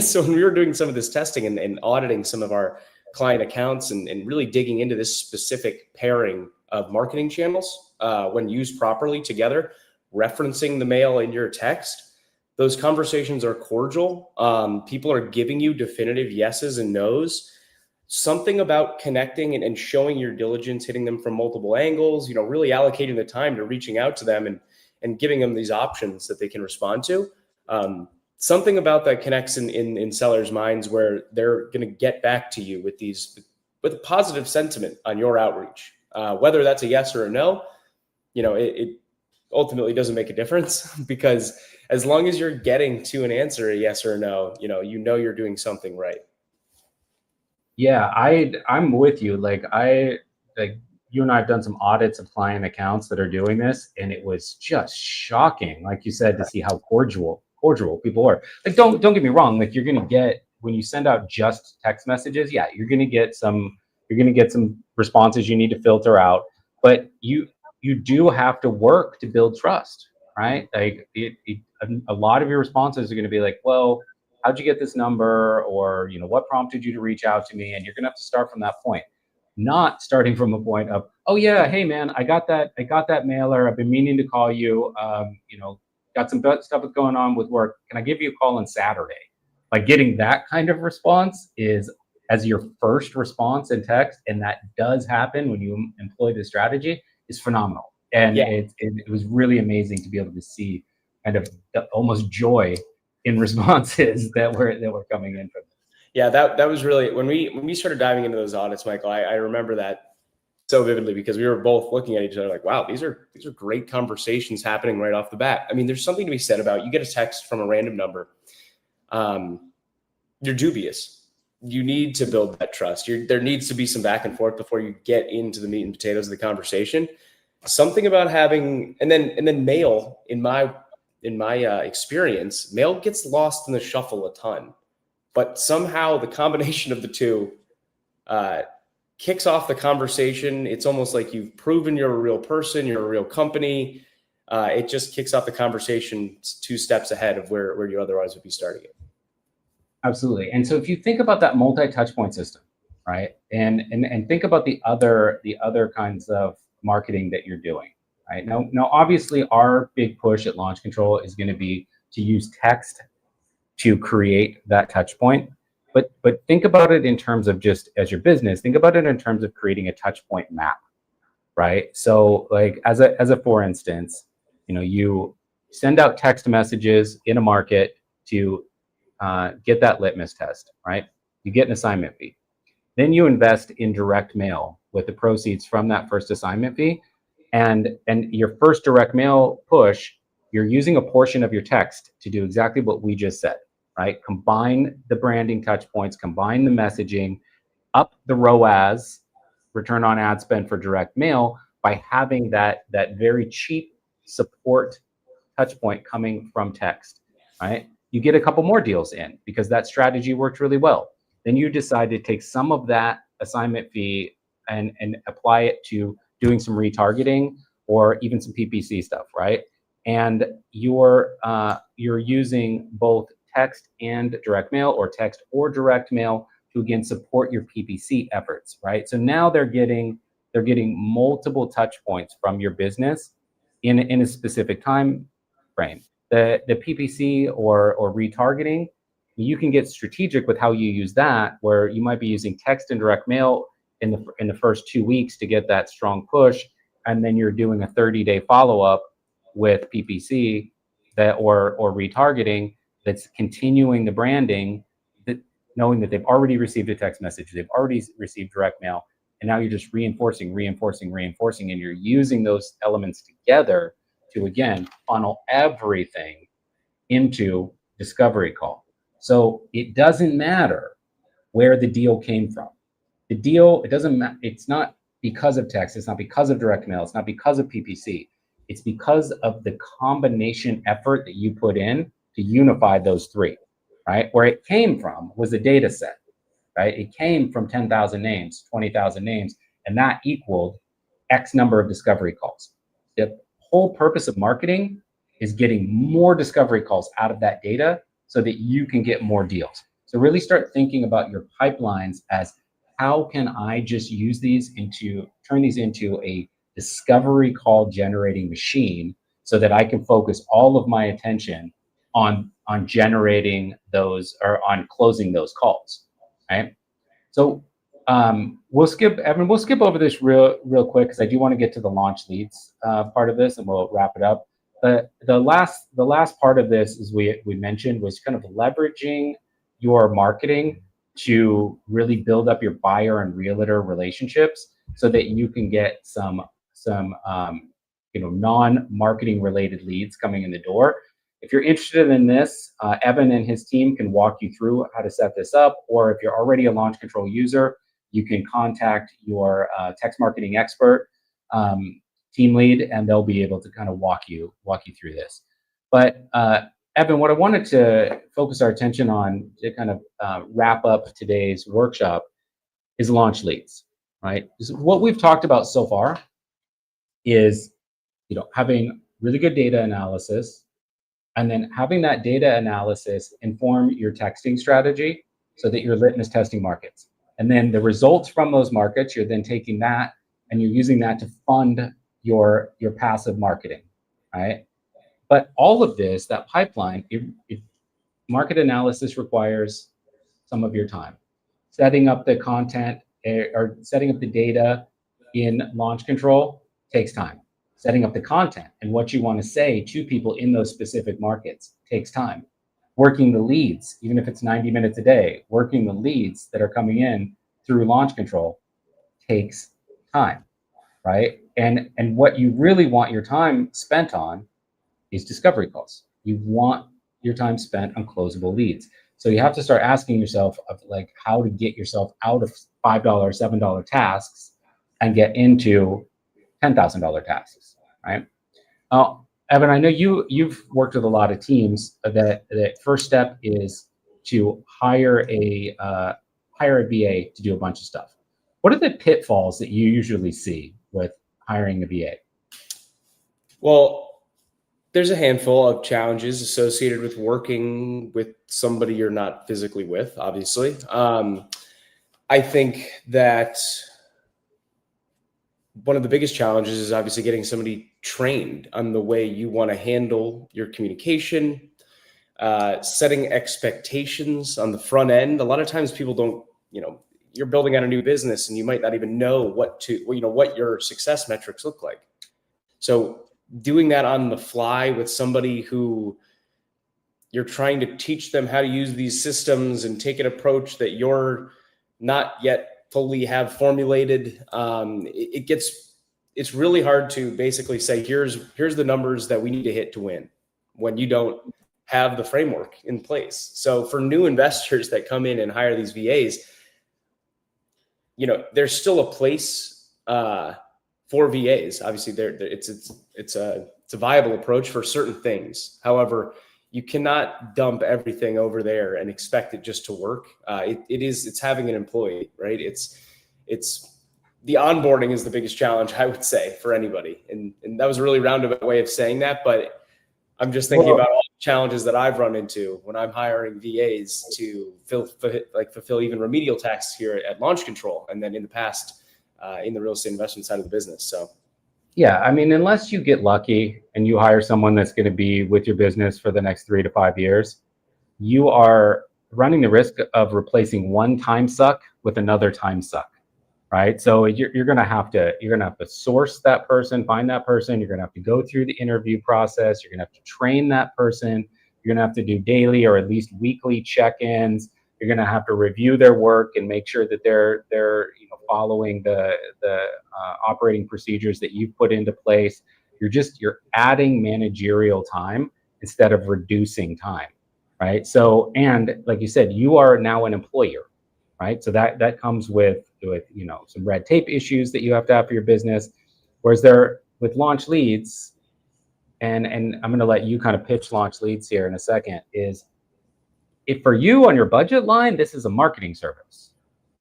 so when we were doing some of this testing and auditing some of our client accounts and really digging into this specific pairing of marketing channels, when used properly together, referencing the mail in your text, those conversations are cordial. People are giving you definitive yeses and nos. Something about connecting and showing your diligence, hitting them from multiple angles, really allocating the time to reaching out to them and giving them these options that they can respond to. Something about that connects in sellers' minds where they're going to get back to you with a positive sentiment on your outreach. Whether that's a yes or a no, it ultimately doesn't make a difference, because as long as you're getting to an answer, a yes or a no, you're doing something right. Yeah, I'm with you. Like you and I have done some audits of client accounts that are doing this, and it was just shocking, like you said, to see how cordial people are. Like, don't get me wrong. Like, you're gonna get, when you send out just text messages, yeah, you're gonna get some responses you need to filter out, but you do have to work to build trust, right? Like a lot of your responses are gonna be like, well, how'd you get this number? Or, what prompted you to reach out to me? And you're gonna have to start from that point, not starting from a point of, oh yeah, hey man, I got that mailer. I've been meaning to call you. Got some stuff that's going on with work. Can I give you a call on Saturday? Like, getting that kind of response is as your first response in text, and that does happen when you employ this strategy, is phenomenal. And yeah. It was really amazing to be able to see kind of the almost joy in responses that were coming in from this. Yeah, that was really, when we started diving into those audits, Michael, I remember that so vividly, because we were both looking at each other like, wow, these are great conversations happening right off the bat. I mean, there's something to be said about, you get a text from a random number. You're dubious. you need to build that trust. There needs to be some back and forth before you get into the meat and potatoes of the conversation. Something about having, and then mail, in my experience, mail gets lost in the shuffle a ton, but somehow the combination of the two kicks off the conversation. It's almost like you've proven you're a real person, you're a real company. It just kicks off the conversation 2 steps ahead of where you otherwise would be starting it. Absolutely. And so if you think about that multi-touch point system, right, and think about the other kinds of marketing that you're doing, right? Now obviously our big push at Launch Control is going to be to use text to create that touch point. But think about it in terms of, just as your business, think about it in terms of creating a touch point map, right? So like as a for instance, you send out text messages in a market to get that litmus test, right? You get an assignment fee. Then you invest in direct mail with the proceeds from that first assignment fee. And your first direct mail push, you're using a portion of your text to do exactly what we just said, right? Combine the branding touch points, combine the messaging, up the ROAS, return on ad spend for direct mail, by having that very cheap support touch point coming from text, right? You get a couple more deals in because that strategy worked really well. Then you decide to take some of that assignment fee and apply it to doing some retargeting or even some PPC stuff, right? And you're using both text and direct mail, or text or direct mail, to again support your PPC efforts, right? So now they're getting multiple touch points from your business in a specific time frame. The PPC or retargeting, you can get strategic with how you use that, where you might be using text and direct mail in the first 2 weeks to get that strong push, and then you're doing a 30-day follow-up with PPC or retargeting that's continuing the branding, that knowing that they've already received a text message, they've already received direct mail, and now you're just reinforcing, and you're using those elements together to again funnel everything into discovery call. So it doesn't matter where the deal came from. The deal, it doesn't matter. It's not because of text. It's not because of direct mail. It's not because of PPC. It's because of the combination effort that you put in to unify those three, right? Where it came from was a data set, right? It came from 10,000 names, 20,000 names, and that equaled X number of discovery calls. The whole purpose of marketing is getting more discovery calls out of that data so that you can get more deals. So really start thinking about your pipelines as, how can I just use these turn these into a discovery call generating machine so that I can focus all of my attention on generating those, or on closing those calls, right? So we'll skip over this real quick because I do want to get to the launch leads part of this, and we'll wrap it up. The last part of this, as we mentioned, was kind of leveraging your marketing to really build up your buyer and realtor relationships so that you can get some non-marketing related leads coming in the door. If you're interested in this, Evan and his team can walk you through how to set this up, or if you're already a Launch Control user, you can contact your text marketing expert team lead, and they'll be able to kind of walk you through this. But Evan, what I wanted to focus our attention on to kind of wrap up today's workshop is launch leads, right? What we've talked about so far is, having really good data analysis, and then having that data analysis inform your texting strategy so that you're litmus testing markets. And then the results from those markets, you're then taking that and you're using that to fund your passive marketing, right? But all of this, that pipeline, market analysis requires some of your time. Setting up the content or setting up the data in Launch Control takes time. Setting up the content and what you want to say to people in those specific markets takes time. Working the leads, even if it's 90 minutes a day, working the leads that are coming in through Launch Control takes time, right? And what you really want your time spent on is discovery calls. You want your time spent on closable leads. So you have to start asking yourself of like how to get yourself out of $5, $7 tasks and get into $10,000 tasks, right? Evan, I know you've worked with a lot of teams that first step is to hire a VA to do a bunch of stuff. What are the pitfalls that you usually see with hiring a VA? Well, there's a handful of challenges associated with working with somebody you're not physically with, obviously. I think that one of the biggest challenges is obviously getting somebody trained on the way you want to handle your communication, setting expectations on the front end. A lot of times people don't, you're building out a new business and you might not even know what your success metrics look like. So doing that on the fly with somebody who you're trying to teach them how to use these systems and take an approach that you're not yet fully have formulated, it's really hard to basically say, here's the numbers that we need to hit to win when you don't have the framework in place. So for new investors that come in and hire these VAs, there's still a place for VAs. Obviously, it's a viable approach for certain things. However, you cannot dump everything over there and expect it just to work. It's having an employee, right? It's the onboarding is the biggest challenge, I would say, for anybody. And that was a really roundabout way of saying that, but I'm just thinking about all the challenges that I've run into when I'm hiring VAs to fulfill even remedial tasks here at Launch Control, and then in the past in the real estate investment side of the business. So. Yeah, I mean, unless you get lucky and you hire someone that's going to be with your business for the next 3 to 5 years, you are running the risk of replacing one time suck with another time suck, right? So you're going to have to source that person, find that person. You're going to have to go through the interview process. You're going to have to train that person. You're going to have to do daily or at least weekly check-ins. You're going to have to review their work and make sure that they're following the operating procedures that you've put into place. You're adding managerial time instead of reducing time, right? So, and like you said, you are now an employer, right? So that comes with some red tape issues that you have to have for your business. Whereas with Launch Leads, and I'm going to let you kind of pitch Launch Leads here in a second, is if for you on your budget line, this is a marketing service,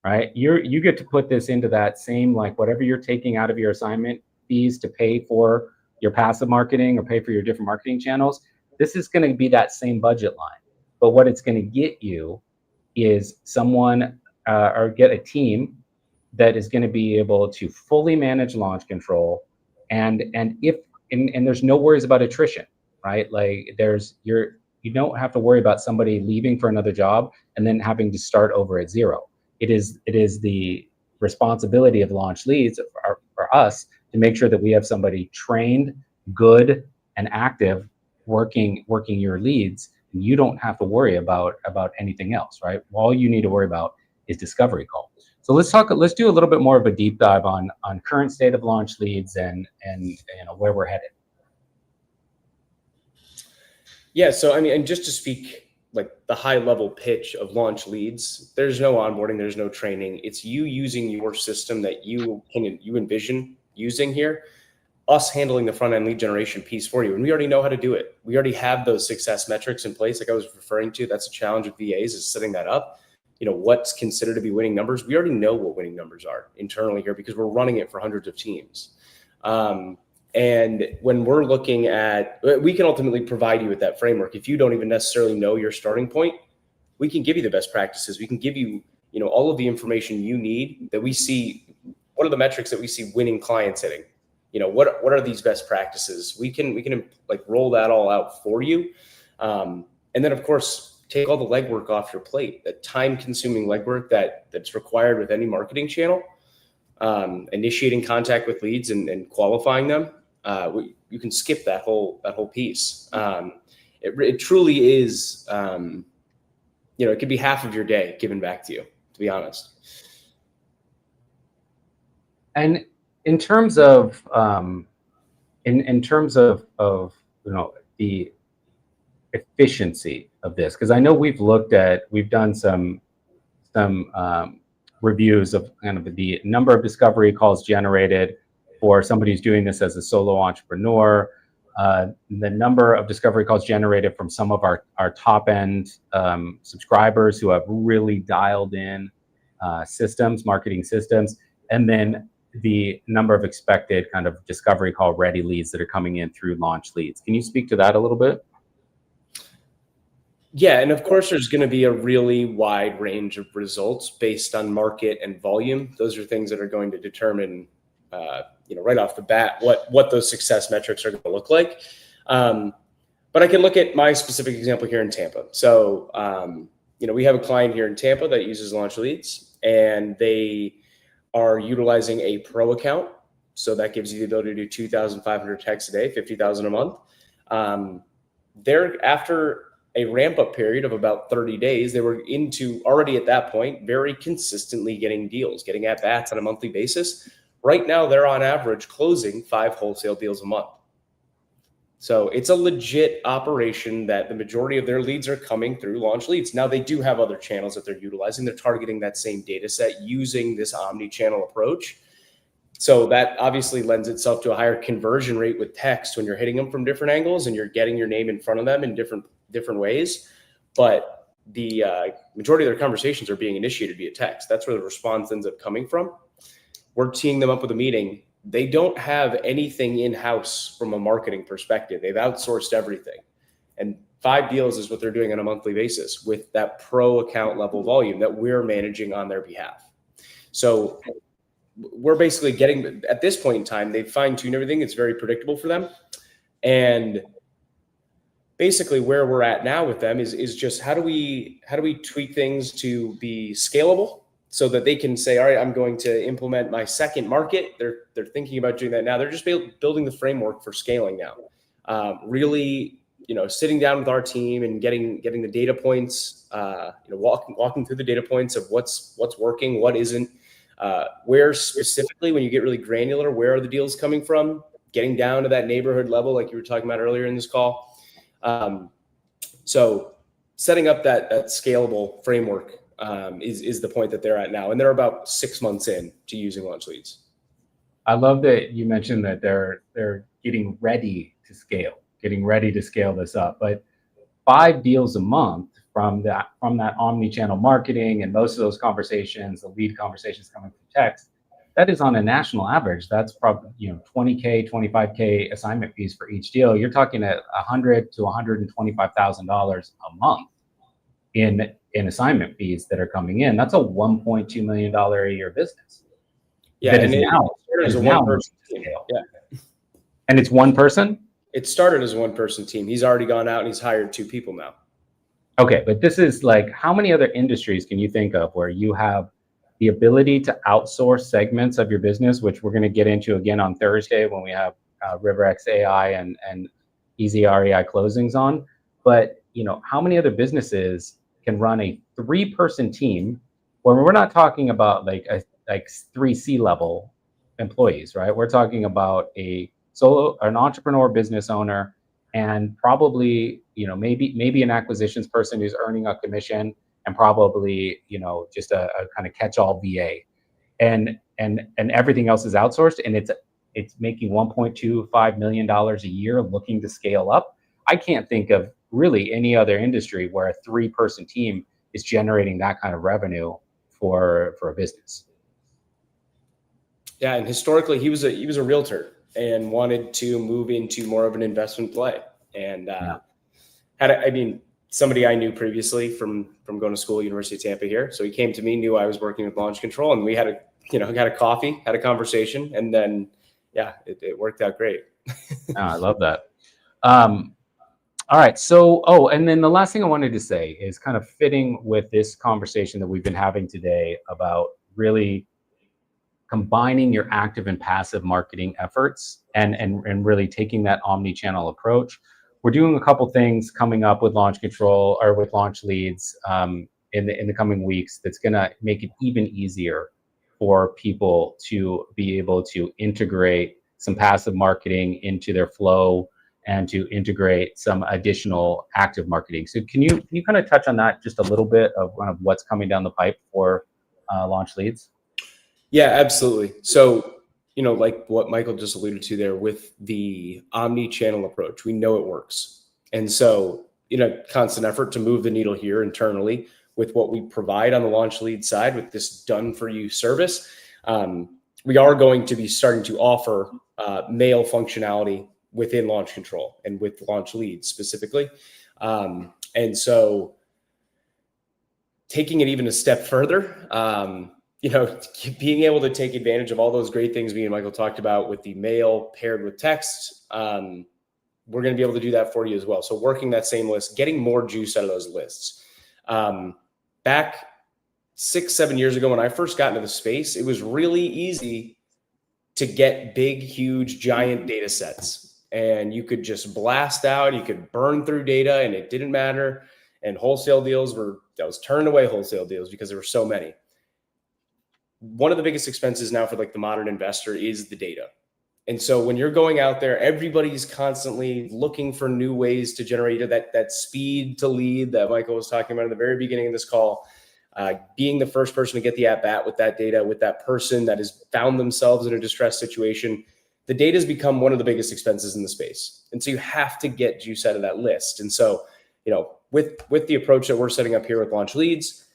right? You get to put this into that same, like whatever you're taking out of your assignment fees to pay for your passive marketing or pay for your different marketing channels. This is going to be that same budget line. But what it's going to get you is someone or get a team that is going to be able to fully manage Launch Control. And there's no worries about attrition, right? Like you don't have to worry about somebody leaving for another job and then having to start over at zero. It is the responsibility of Launch Leads for us to make sure that we have somebody trained, good, and active working your leads. And you don't have to worry about anything else, right? All you need to worry about is discovery call. So let's do a little bit more of a deep dive on current state of Launch Leads and where we're headed. Yeah, so I mean, and just to speak like the high level pitch of Launch Leads, there's no onboarding, there's no training. It's you using your system that you envision using here, us handling the front end lead generation piece for you. And we already know how to do it. We already have those success metrics in place. Like I was referring to, that's a challenge with VAs, is setting that up. What's considered to be winning numbers. We already know what winning numbers are internally here because we're running it for hundreds of teams. And when we're looking at, we can ultimately provide you with that framework. If you don't even necessarily know your starting point, we can give you the best practices. We can give you, all of the information you need that we see. What are the metrics that we see winning clients hitting? What are these best practices? We can like roll that all out for you. And then of course, take all the legwork off your plate, that time consuming legwork that's required with any marketing channel, initiating contact with leads and qualifying them. You can skip that whole piece. It truly is, it could be half of your day given back to you, to be honest. And in terms of the efficiency of this? Because I know we've done some reviews of kind of the number of discovery calls generated for somebody who's doing this as a solo entrepreneur, the number of discovery calls generated from some of our top end subscribers who have really dialed in marketing systems, and then the number of expected kind of discovery call ready leads that are coming in through launch leads. Can you speak to that a little bit? Yeah, and of course, there's going to be a really wide range of results based on market and volume. Those are things that are going to determine, right off the bat, what those success metrics are going to look like. But I can look at my specific example here in Tampa. So, we have a client here in Tampa that uses Launch Leads, and they are utilizing a pro account. So that gives you the ability to do 2,500 texts a day, 50,000 a month. They're after a ramp up period of about 30 days. They were already at that point, very consistently getting deals, getting at bats on a monthly basis. Right now, they're on average closing 5 wholesale deals a month. So it's a legit operation that the majority of their leads are coming through Launch Leads. Now, they do have other channels that they're utilizing. They're targeting that same data set using this omni-channel approach. So that obviously lends itself to a higher conversion rate with text when you're hitting them from different angles and you're getting your name in front of them in different ways. But the majority of their conversations are being initiated via text. That's where the response ends up coming from. We're teeing them up with a meeting. They don't have anything in-house from a marketing perspective. They've outsourced everything. And 5 deals is what they're doing on a monthly basis with that pro account level volume that we're managing on their behalf. So we're basically getting, at this point in time, they've fine-tuned everything. It's very predictable for them. And basically where we're at now with them is just how do we tweak things to be scalable so that they can say, all right, I'm going to implement my second market. They're thinking about doing that now. They're just building the framework for scaling now. Really, sitting down with our team and getting the data points, walking through the data points of what's working, what isn't, where specifically, when you get really granular, where are the deals coming from, getting down to that neighborhood level, like you were talking about earlier in this call. So setting up that scalable framework is the point that they're at now. And they're about 6 months in to using Launch Leads. I love that you mentioned that they're getting ready to scale this up. But 5 deals a month from that omni-channel marketing and most of those conversations, the lead conversations coming from text, that is on a national average. That's probably $20K, $25K assignment fees for each deal. You're talking at $100,000 to $125,000 a month in assignment fees that are coming in. That's a $1.2 million a year business. Yeah, and it's a one-person team. Yeah, and it's one person. It started as a one-person team. He's already gone out and he's hired 2 people now. Okay, but this is like, how many other industries can you think of where you have the ability to outsource segments of your business, which we're going to get into again on Thursday when we have RiverX AI and Easy REI closings on. But how many other businesses can run a 3-person team where we're not talking about like 3 C-level employees, right? We're talking about an entrepreneur business owner and probably maybe an acquisitions person who's earning a commission, and probably just a kind of catch-all VA, and everything else is outsourced, and it's making $1.25 million a year looking to scale up. I can't think of really any other industry where a 3-person team is generating that kind of revenue for a business. Yeah, and historically he was a realtor and wanted to move into more of an investment play, and somebody I knew previously from going to school at University of Tampa here. So he came to me, knew I was working with Launch Control, and we had a coffee, had a conversation, and then it worked out great. I love that. All right. So, and then the last thing I wanted to say is kind of fitting with this conversation that we've been having today about really combining your active and passive marketing efforts and really taking that omni-channel approach. We're doing a couple things coming up with Launch Control or with Launch Leads in the coming weeks that's going to make it even easier for people to be able to integrate some passive marketing into their flow and to integrate some additional active marketing. So can you kind of touch on that just a little bit of kind of what's coming down the pipe for Launch Leads? Yeah, absolutely. So, like what Michael just alluded to there with the omni-channel approach, we know it works. And so, constant effort to move the needle here internally with what we provide on the Launch Lead side with this done for you service. We are going to be starting to offer mail functionality within Launch Control and with Launch Leads specifically. And so taking it even a step further, being able to take advantage of all those great things me and Michael talked about with the mail paired with text, we're going to be able to do that for you as well. So working that same list, getting more juice out of those lists. Back 6-7 years ago, when I first got into the space, it was really easy to get big, huge, giant data sets. And you could just blast out, you could burn through data and it didn't matter. And wholesale deals that was turned away wholesale deals because there were so many. One of the biggest expenses now for like the modern investor is the data. And so when you're going out there, everybody's constantly looking for new ways to generate that speed to lead that Michael was talking about in the very beginning of this call. Being the first person to get the at-bat with that data, with that person that has found themselves in a distressed situation. The data has become one of the biggest expenses in the space. And so you have to get juice out of that list. And so, with the approach that we're setting up here with Launch Leads,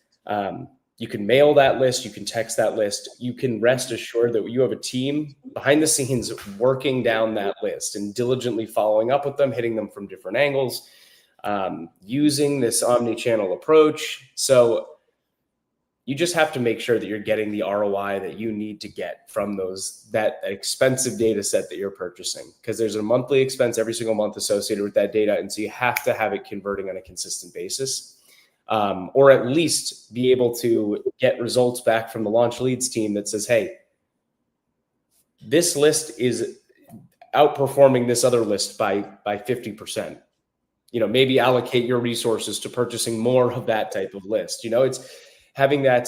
you can mail that list, you can text that list, you can rest assured that you have a team behind the scenes working down that list and diligently following up with them, hitting them from different angles, using this omni-channel approach. So you just have to make sure that you're getting the ROI that you need to get from that expensive data set that you're purchasing, because there's a monthly expense every single month associated with that data. And so you have to have it converting on a consistent basis. Or at least be able to get results back from the Launch Leads team that says, hey, this list is outperforming this other list by 50%. Maybe allocate your resources to purchasing more of that type of list. It's having that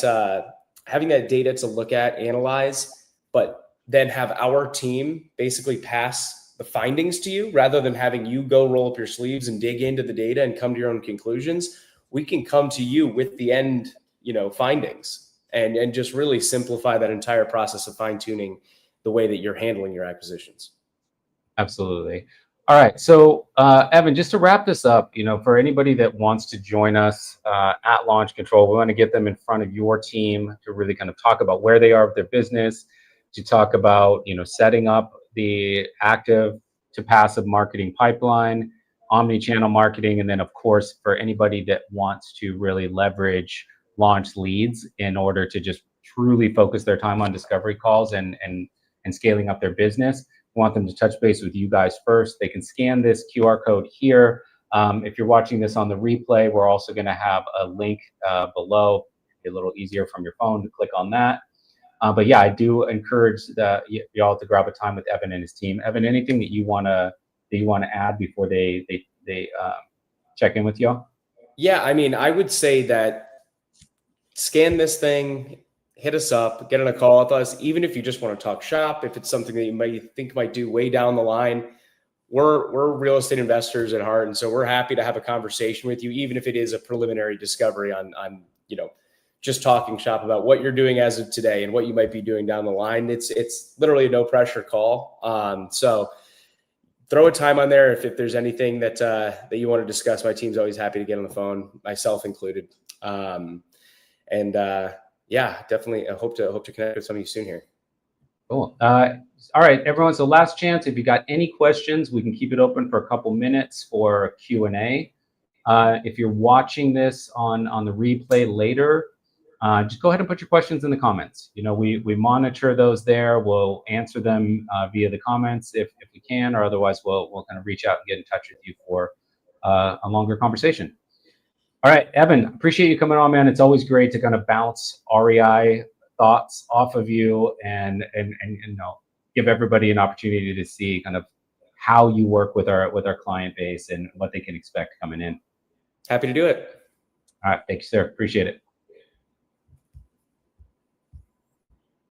data to look at, analyze, but then have our team basically pass the findings to you rather than having you go roll up your sleeves and dig into the data and come to your own conclusions. We can come to you with the end, findings and just really simplify that entire process of fine tuning the way that you're handling your acquisitions. Absolutely. All right. So, Evan, just to wrap this up, for anybody that wants to join us at Launch Control, we want to get them in front of your team to really kind of talk about where they are with their business, to talk about, setting up the active to passive marketing pipeline, omni-channel marketing, and then of course for anybody that wants to really leverage Launch Leads in order to just truly focus their time on discovery calls and scaling up their business. We want them to touch base with you guys first. They can scan this QR code here. If you're watching this on the replay, we're also going to have a link below. Be a little easier from your phone to click on that. But yeah, I do encourage y'all to grab a time with Evan and his team. Evan, anything that you want to add before they check in with y'all? Yeah, I would say that scan this thing, hit us up, get on a call with us. Even if you just want to talk shop, if it's something that you might do way down the line, we're real estate investors at heart, and so we're happy to have a conversation with you, even if it is a preliminary discovery on just talking shop about what you're doing as of today and what you might be doing down the line. It's literally a no pressure call. So throw a time on there if there's anything that you want to discuss. My team's always happy to get on the phone, myself included. Yeah, definitely. I hope to connect with some of you soon here. Cool. All right, everyone. So last chance. If you got any questions, we can keep it open for a couple minutes for Q&A. If you're watching this on the replay later, just go ahead and put your questions in the comments. We monitor those there. We'll answer them via the comments if we can, or otherwise we'll kind of reach out and get in touch with you for a longer conversation. All right, Evan, appreciate you coming on, man. It's always great to kind of bounce REI thoughts off of you and give everybody an opportunity to see kind of how you work with our client base and what they can expect coming in. Happy to do it. All right, thank you, sir. Appreciate it.